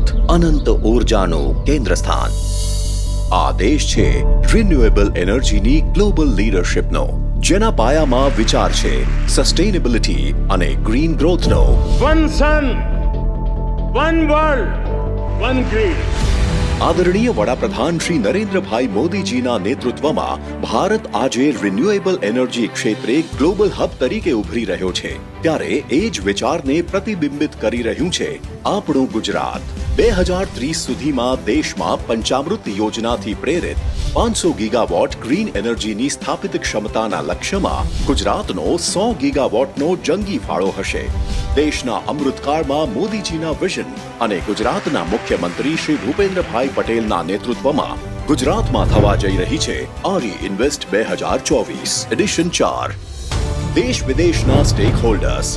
ગુજરાત અનંત ઊર્જાનું કેન્દ્ર સ્થાન. આ દેશ છે રિન્યુએબલ એનર્જીની ગ્લોબલ લીડરશિપનો, જેના પાયામાં વિચાર છે સસ્ટેનેબિલિટી અને ગ્રીન ગ્રોથનો. વન સન, વન વર્લ્ડ, વન ગ્રીડ. આદરણીય વડાપ્રધાન શ્રી નરેન્દ્રભાઈ મોદીજીના નેતૃત્વમાં ભારત આજે રિન્યુએબલ એનર્જી ક્ષેત્રે ગ્લોબલ હબ તરીકે ઉભરી રહ્યો છે. ત્યારે એ જ વિચારને પ્રતિબિંબિત કરી રહ્યું છે આપણું ગુજરાત. 2030 સુધીમાં દેશમાં પંચામૃત યોજનાથી પ્રેરિત 500 ગીગાવોટ ગ્રીન એનર્જીની સ્થાપિત ક્ષમતાના લક્ષ્યમાં ગુજરાતનો 100 ગીગાવોટનો જંગી ફાળો હશે. દેશના અમૃતકાળમાં મોદીજીના વિઝન અને ગુજરાતના મુખ્યમંત્રી શ્રી ભૂપેન્દ્રભાઈ પટેલના નેતૃત્વમાં ગુજરાતમાં થવા જઈ રહી છે આરી ઇન્વેસ્ટ 2024 એડિશન 4. દેશ વિદેશના સ્ટેક હોલ્ડર્સ,